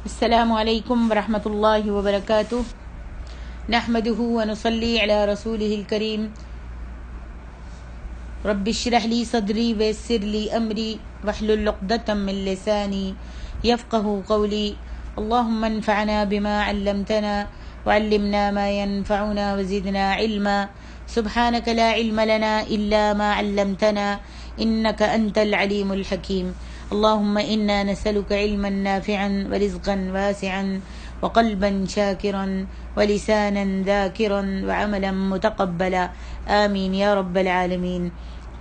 السلام علیکم ورحمۃ اللہ وبرکاتہ نحمده ونصلی علی رسوله الکریم رب اشرح لی صدری ویسر لی امری واحلل عقدۃ من لسانی یفقهوا قولی اللهم انفعنا بما علمتنا وعلمنا ما ينفعنا وزدنا علما سبحانك لا علم لنا الا ما علمتنا انك انت العلیم الحکیم اللهم إنا نسألك علما نافعا ورزقا واسعا وقلبا شاكرا ولسانا ذاكرا وعملا متقبلا آمین یا رب العالمین۔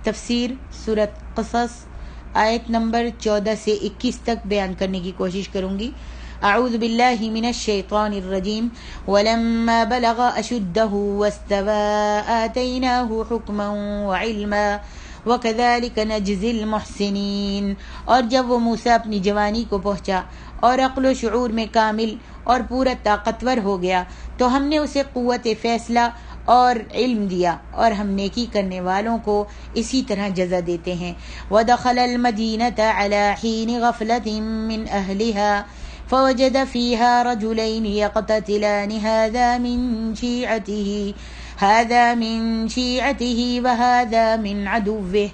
تفسیر سورۃ قصص آیت نمبر 14 سے 21 تک بیان کرنے کی کوشش کروں گی۔ اعوذ باللہ من الشیطان الرجیم ولما بلغ اشدہ واستوى آتیناہ حکما وعلما وَكَذَلِكَ نَجْزِي الْمُحْسِنِينَ، اور جب وہ موسیٰ اپنی جوانی کو پہنچا اور عقل و شعور میں کامل اور پورا طاقتور ہو گیا تو ہم نے اسے قوت فیصلہ اور علم دیا، اور ہم نیکی کرنے والوں کو اسی طرح جزا دیتے ہیں۔ وَدَخَلَ الْمَدِينَةَ عَلَى حِينِ غَفْلَةٍ مِّنْ أَهْلِهَا فوجد فيها رجلين يقتتلان هذا من شيعته وهذا من عدوه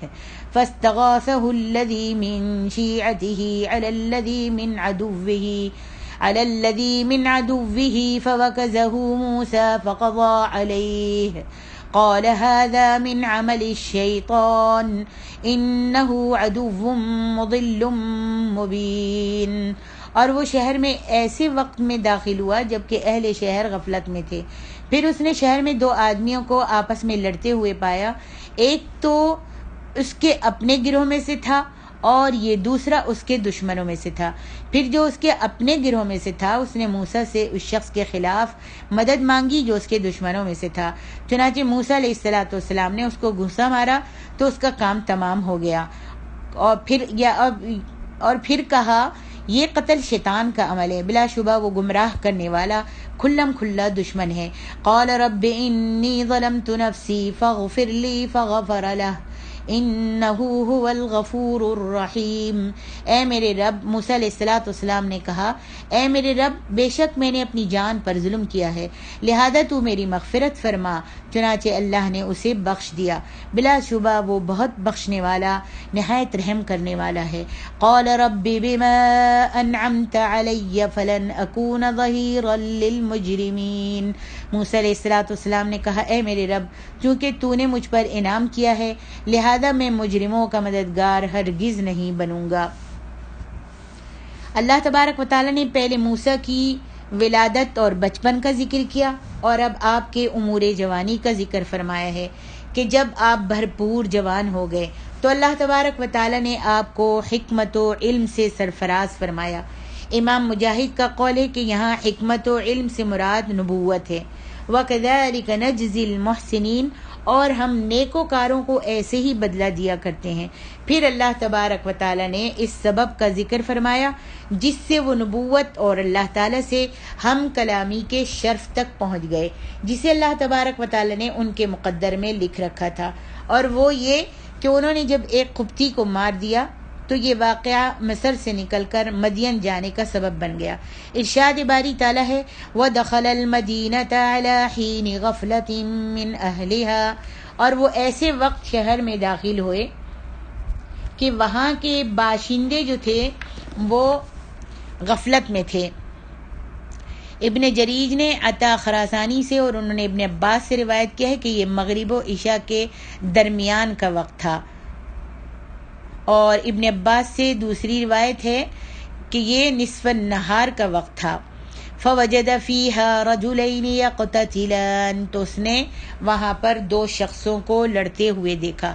فاستغاثه الذي من شيعته على الذي من عدوه فوكزه موسى فقضى عليه قال هذا من عمل الشيطان إنه عدو مضل مبين۔ اور وہ شہر میں ایسے وقت میں داخل ہوا جبکہ اہل شہر غفلت میں تھے۔ پھر اس نے شہر میں دو آدمیوں کو آپس میں لڑتے ہوئے پایا، ایک تو اس کے اپنے گروہ میں سے تھا اور یہ دوسرا اس کے دشمنوں میں سے تھا۔ پھر جو اس کے اپنے گروہ میں سے تھا اس نے موسیٰ سے اس شخص کے خلاف مدد مانگی جو اس کے دشمنوں میں سے تھا، چنانچہ موسیٰ علیہ السلام نے اس کو گھوسا مارا تو اس کا کام تمام ہو گیا، اور پھر کہا یہ قتل شیطان کا عمل ہے، بلا شبہ وہ گمراہ کرنے والا کھلم کھلا دشمن ہے۔ قال رب انی ظلمت نفسی فاغفر لی فغفر لہ انہ هو الغفور الرحیم۔ اے میرے رب، موسیٰ علیہ السلام نے کہا اے میرے رب، بے شک میں نے اپنی جان پر ظلم کیا ہے، لہذا تو میری مغفرت فرما، چنانچہ اللہ نے اسے بخش دیا، بلا شبہ وہ بہت بخشنے والا نہایت رحم کرنے والا ہے۔ قال رب بما انعمت علی فلن اکون ظہیرا للمجرمین۔ موسیٰ علیہ السلام نے کہا اے میرے رب، چونکہ تو نے مجھ پر انعام کیا ہے لہذا میں مجرموں کا مددگار ہرگز نہیں بنوں گا۔ اللہ تبارک و تعالیٰ نے پہلے موسیٰ کی ولادت اور بچپن کا ذکر کیا اور اب آپ کے امور جوانی کا ذکر فرمایا ہے کہ جب آپ بھرپور جوان ہو گئے تو اللہ تبارک و تعالیٰ نے آپ کو حکمت و علم سے سرفراز فرمایا۔ امام مجاہد کا قول ہے کہ یہاں حکمت و علم سے مراد نبوت ہے۔ وَكَذَلِكَ نَجْزِي الْمُحْسِنِينَ، اور ہم نیکوکاروں کو ایسے ہی بدلہ دیا کرتے ہیں۔ پھر اللہ تبارک و تعالیٰ نے اس سبب کا ذکر فرمایا جس سے وہ نبوت اور اللہ تعالیٰ سے ہم کلامی کے شرف تک پہنچ گئے، جسے اللہ تبارک و تعالیٰ نے ان کے مقدر میں لکھ رکھا تھا، اور وہ یہ کہ انہوں نے جب ایک قبطی کو مار دیا تو یہ واقعہ مصر سے نکل کر مدین جانے کا سبب بن گیا۔ ارشاد باری تعالیٰ ہے وَدَخَلَ الْمَدِينَةَ عَلَى حِينِ غَفْلَةٍ مِّنْ أَهْلِهَا، اور وہ ایسے وقت شہر میں داخل ہوئے کہ وہاں کے باشندے جو تھے وہ غفلت میں تھے۔ ابن جریج نے عطا خراسانی سے اور انہوں نے ابن عباس سے روایت کیا ہے کہ یہ مغرب و عشاء کے درمیان کا وقت تھا، اور ابن عباس سے دوسری روایت ہے کہ یہ نصف النہار کا وقت تھا۔ فوجد فیہا رجلین یقتتلان، تو اس نے وہاں پر دو شخصوں کو لڑتے ہوئے دیکھا،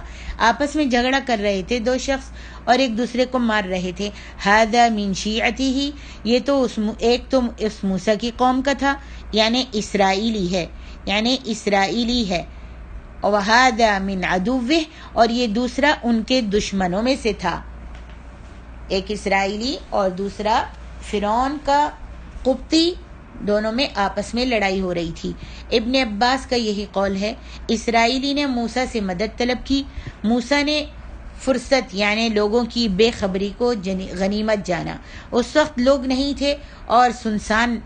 آپس میں جھگڑا کر رہے تھے دو شخص اور ایک دوسرے کو مار رہے تھے۔ ھذا من شیعتہ، یہ تو ایک تو اس موسیٰ کی قوم کا تھا یعنی اسرائیلی ہے، وَهَذَا مِنْ عَدُوِّهِ، اور یہ دوسرا ان کے دشمنوں میں سے تھا، ایک اسرائیلی اور دوسرا فرعون کا قبطی، دونوں میں آپس میں لڑائی ہو رہی تھی۔ ابن عباس کا یہی قول ہے، اسرائیلی نے موسیٰ سے مدد طلب کی، موسیٰ نے فرصت یعنی لوگوں کی بے خبری کو غنیمت جانا. اس وقت لوگ نہیں تھے اور سنسان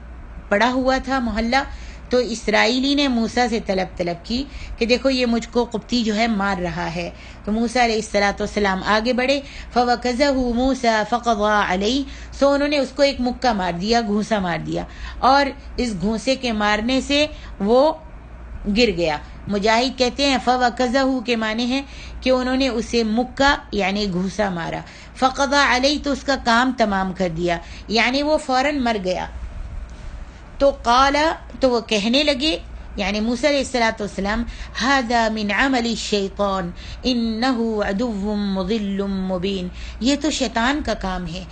پڑا ہوا تھا محلہ. تو اسرائیلی نے موسیٰ سے طلب کی کہ دیکھو یہ مجھ کو قبطی جو ہے مار رہا ہے. تو موسیٰ علیہ السلام آگے بڑھے. فَوَكَزَهُ مُوسَىٰ فَقَضَىٰ عَلَيْهِ سو انہوں نے اس کو ایک مکہ مار دیا, گھونسا مار دیا, اور اس گھونسے کے مارنے سے وہ گر گیا. مجاہد کہتے ہیں فَوَكَزَهُ کے معنی ہے کہ انہوں نے اسے مکہ یعنی گھونسا مارا. فَقَضَىٰ عَلَيْهِ تو اس کا کام تمام کر دیا, یعنی وہ فوراً مر گیا. تو قال تو وہ کہنے لگے یعنی موسیٰ علیہ السلام هذا من عمل الشیطان انه عدو مضل مبین, یہ تو شیطان کا کام ہے,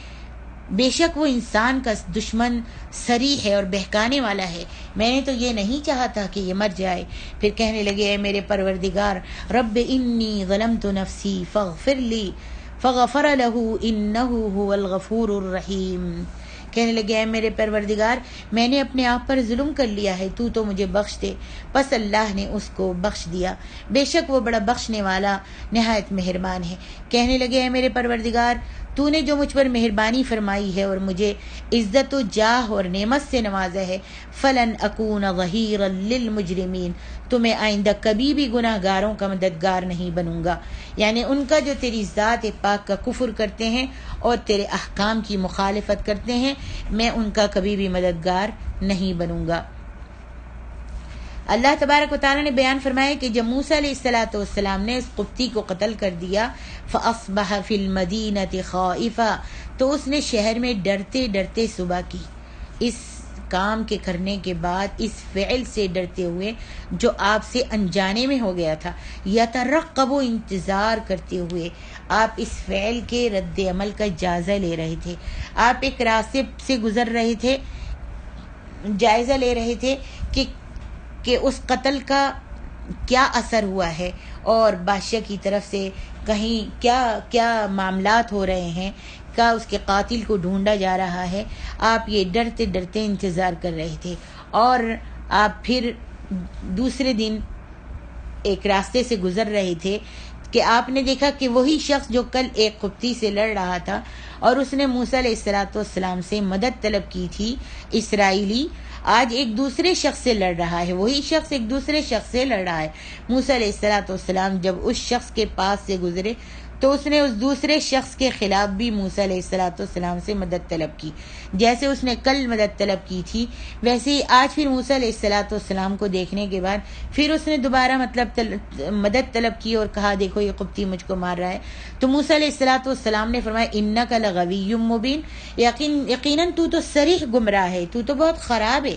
بے شک وہ انسان کا دشمن صریح ہے اور بہکانے والا ہے. میں نے تو یہ نہیں چاہا تھا کہ یہ مر جائے. پھر کہنے لگے اے میرے پروردگار رب انی ظلمت نفسی فاغفر لی فغفر له انه هو الغفور الرحیم. کہنے لگے اے میرے پروردگار میں نے اپنے آپ پر ظلم کر لیا ہے, تو مجھے بخش دے. پس اللہ نے اس کو بخش دیا, بے شک وہ بڑا بخشنے والا نہایت مہربان ہے. کہنے لگے اے میرے پروردگار تو نے جو مجھ پر مہربانی فرمائی ہے اور مجھے عزت و جاہ اور نعمت سے نوازا ہے, فلن اکون ظہیرا للمجرمین تو میں آئندہ کبھی بھی گناہ گاروں کا مددگار نہیں بنوں گا. یعنی ان کا جو تیری ذات پاک کا کفر کرتے ہیں اور تیرے احکام کی مخالفت کرتے ہیں, میں ان کا کبھی بھی مددگار نہیں بنوں گا. اللہ تبارک و تعالیٰ نے بیان فرمایا کہ جب موسیٰ علیہ السلام نے اس قبطی کو قتل کر دیا فَأَصْبَحَ فِي الْمَدِينَةِ خَائِفًا تو اس نے شہر میں ڈرتے ڈرتے صبح کی. اس کام کے کرنے کے بعد اس فعل سے ڈرتے ہوئے جو آپ سے انجانے میں ہو گیا تھا, یترقب انتظار کرتے ہوئے آپ اس فعل کے رد عمل کا جائزہ لے رہے تھے. آپ ایک راستے سے گزر رہے تھے, جائزہ لے رہے تھے کہ اس قتل کا کیا اثر ہوا ہے اور بادشاہ کی طرف سے کہیں کیا کیا معاملات ہو رہے ہیں, کا اس کے قاتل کو ڈھونڈا جا رہا ہے. آپ یہ ڈرتے ڈرتے انتظار کر رہے تھے. اور آپ پھر دوسرے دن ایک راستے سے گزر رہے تھے کہ آپ نے دیکھا کہ وہی شخص جو کل ایک قبطی سے لڑ رہا تھا اور اس نے موسیٰ علیہ السلام سے مدد طلب کی تھی, اسرائیلی, آج ایک دوسرے شخص سے لڑ رہا ہے. وہی شخص ایک دوسرے شخص سے لڑ رہا ہے. موسیٰ علیہ السلام جب اس شخص کے پاس سے گزرے تو اس نے اس دوسرے شخص کے خلاف بھی موسیٰ علیہ السلام سے مدد طلب کی. جیسے اس نے کل مدد طلب کی تھی ویسے ہی آج پھر موسیٰ علیہ السلام کو دیکھنے کے بعد پھر اس نے دوبارہ مدد طلب کی اور کہا دیکھو یہ قبطی مجھ کو مار رہا ہے. تو موسیٰ علیہ السلام نے فرمایا انک لغوی مبین, یقیناً تو صریح گمراہ ہے, تو بہت خراب ہے,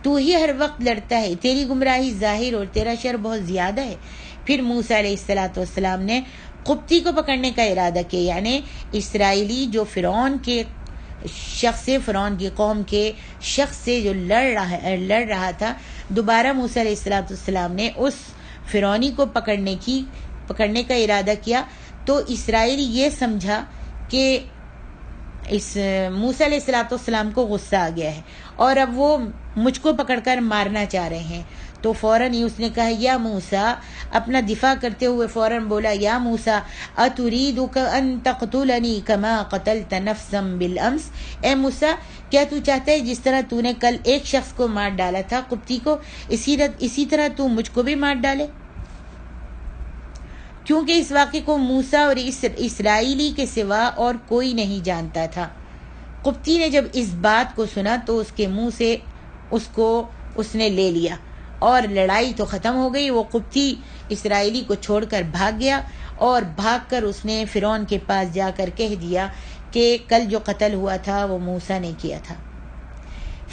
تو ہی ہر وقت لڑتا ہے, تیری گمراہی ظاہر اور تیرا شر بہت زیادہ ہے. پھر موسیٰ علیہ السلام نے قبطی کو پکڑنے کا ارادہ کیا, یعنی اسرائیلی جو فرعون کے شخص سے, فرعون کی قوم کے شخص سے جو لڑ رہا تھا, دوبارہ موسیٰ علیہ السلام نے اس فرعونی کو پکڑنے کا ارادہ کیا. تو اسرائیلی یہ سمجھا کہ اس موسیٰ علیہ السلام کو غصہ آ گیا ہے اور اب وہ مجھ کو پکڑ کر مارنا چاہ رہے ہیں. تو فوراً ہی اس نے کہا یا موسیٰ, اپنا دفاع کرتے ہوئے فوراً بولا یا موسیٰ اتریدک ان تقتلنی کما قتلت نفسا بالامس, اے موسیٰ کیا تو چاہتا ہے جس طرح تو نے کل ایک شخص کو مار ڈالا تھا قبطی کو, اسی طرح تو مجھ کو بھی مار ڈالے. کیونکہ اس واقعے کو موسیٰ اور اسرائیلی کے سوا اور کوئی نہیں جانتا تھا. قبطی نے جب اس بات کو سنا تو اس کے منہ سے اس نے لے لیا اور لڑائی تو ختم ہو گئی. وہ قبطی اسرائیلی کو چھوڑ کر بھاگ گیا اور بھاگ کر اس نے فرعون کے پاس جا کر کہہ دیا کہ کل جو قتل ہوا تھا وہ موسیٰ نے کیا تھا.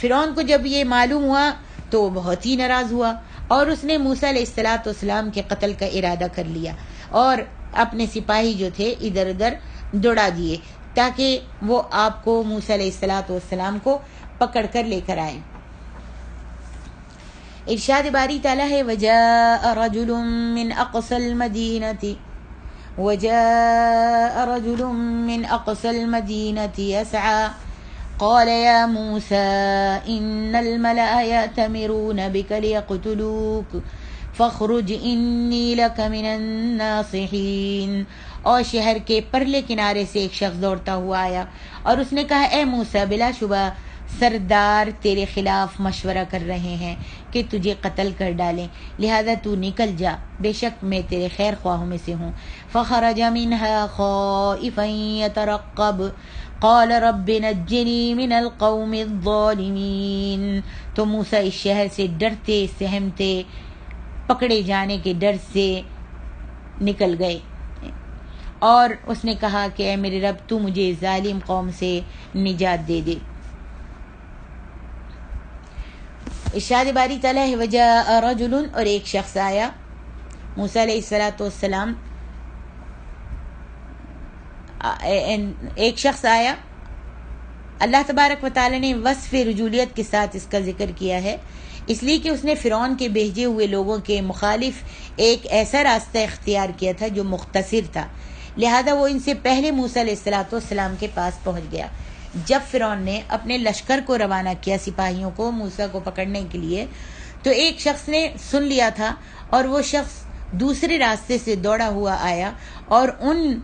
فرعون کو جب یہ معلوم ہوا تو وہ بہت ہی ناراض ہوا اور اس نے موسیٰ علیہ السلام کے قتل کا ارادہ کر لیا اور اپنے سپاہی جو تھے ادھر ادھر دوڑا دیے تاکہ وہ آپ کو موسیٰ علیہ السلام کو پکڑ کر لے کر آئیں. ارشاد باری تعالیٰ ہے وَجَاءَ رَجُلٌ مِّنْ أَقْصَى الْمَدِينَةِ يَسْعَى قَالَ يَا مُوسَىٰ إِنَّ الْمَلَأَ يَأْتَمِرُونَ بِكَ لِيَقْتُلُوكَ فَاخْرُجْ إِنِّي لَكَ مِنَ النَّاصِحِينَ اور شہر کے پرلے کنارے سے ایک شخص دوڑتا ہوا آیا اور اس نے کہا اے موسیٰ بلا شبہ سردار تیرے خلاف مشورہ کر رہے ہیں کہ تجھے قتل کر ڈالیں، لہذا تو نکل جا، بے شک میں تیرے خیر خواہوں میں سے ہوں۔ فخرج منها خائفا يترقب قال رب نجنی من القوم الظالمین۔ تو موسیٰ اس شہر سے ڈرتے سہمتے پکڑے جانے کے ڈر سے نکل گئے اور اس نے کہا کہ اے میرے رب تو مجھے ظالم قوم سے نجات دے دے۔ ارشاد باری تعالیٰ ہے وجاء رجل، اور ایک شخص آیا، موسیٰ علیہ السلام ایک شخص آیا۔ اللہ تبارک و تعالیٰ نے وصف رجولیت کے ساتھ اس کا ذکر کیا ہے، اس لیے کہ اس نے فرعون کے بھیجے ہوئے لوگوں کے مخالف ایک ایسا راستہ اختیار کیا تھا جو مختصر تھا، لہذا وہ ان سے پہلے موسیٰ علیہ السلام کے پاس پہنچ گیا۔ جب فرعون نے اپنے لشکر کو روانہ کیا، سپاہیوں کو موسیٰ کو پکڑنے کے لیے، تو ایک شخص نے سن لیا تھا اور وہ شخص دوسرے راستے سے دوڑا ہوا آیا اور ان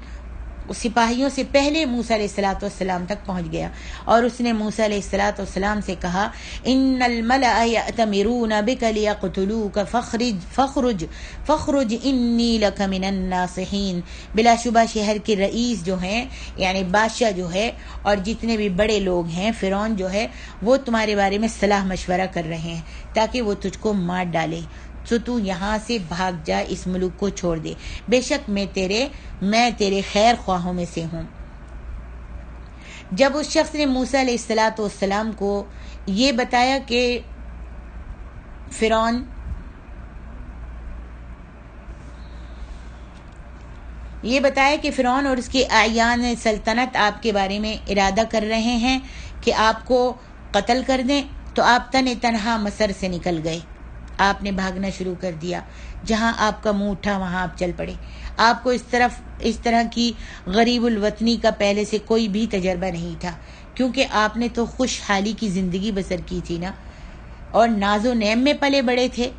سپاہیوں سے پہلے موسیٰ علیہ السلام تک پہنچ گیا، اور اس نے موسیٰ علیہ السلام سے کہا ان الملأ یأتمرون بک لیقتلوک فاخرج انی لک من الناصحین۔ بلا شبہ شہر کے رئیس جو ہیں، یعنی بادشاہ جو ہے، اور جتنے بھی بڑے لوگ ہیں، فرعون جو ہے، وہ تمہارے بارے میں صلاح مشورہ کر رہے ہیں تاکہ وہ تجھ کو مار ڈالے، تو یہاں سے بھاگ جا، اس ملک کو چھوڑ دے، بے شک میں تیرے خیر خواہوں میں سے ہوں۔ جب اس شخص نے موسیٰ علیہ السلام کو یہ بتایا کہ فرعون اور اس کے اعیان سلطنت آپ کے بارے میں ارادہ کر رہے ہیں کہ آپ کو قتل کر دیں، تو آپ تنہا مصر سے نکل گئے، آپ نے بھاگنا شروع کر دیا، جہاں آپ کا منہ اٹھا وہاں آپ چل پڑے۔ آپ کو اس طرح کی غریب الوطنی کا پہلے سے کوئی بھی تجربہ نہیں تھا، کیونکہ آپ نے تو خوشحالی کی زندگی بسر کی تھی نا، اور ناز و نعم میں پلے بڑے تھے،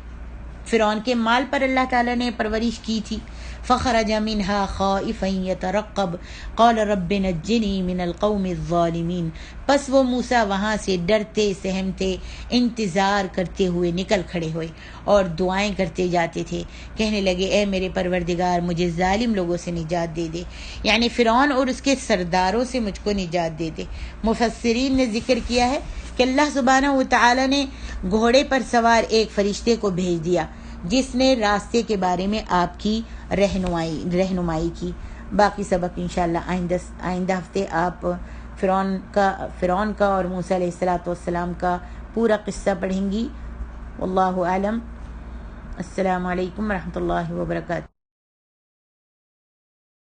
فرعون کے مال پر اللہ تعالیٰ نے پرورش کی تھی۔ فخرج منها خائفا يترقب قال رب نجنی من القوم الظالمین۔ پس وہ موسیٰ وہاں سے ڈرتے سہمتے انتظار کرتے ہوئے نکل کھڑے ہوئے اور دعائیں کرتے جاتے تھے، کہنے لگے اے میرے پروردگار مجھے ظالم لوگوں سے نجات دے دے، یعنی فرعون اور اس کے سرداروں سے مجھ کو نجات دے دے۔ مفسرین نے ذکر کیا ہے کہ اللہ سبحانہ و تعالی نے گھوڑے پر سوار ایک فرشتے کو بھیج دیا جس نے راستے کے بارے میں آپ کی رہنمائی کی۔ باقی سبق انشاءاللہ آئندہ ہفتے آپ فرعون کا اور موسیٰ علیہ السلام کا پورا قصہ پڑھیں گی۔ واللہ اعلم۔ السلام علیکم ورحمۃ اللہ وبرکاتہ۔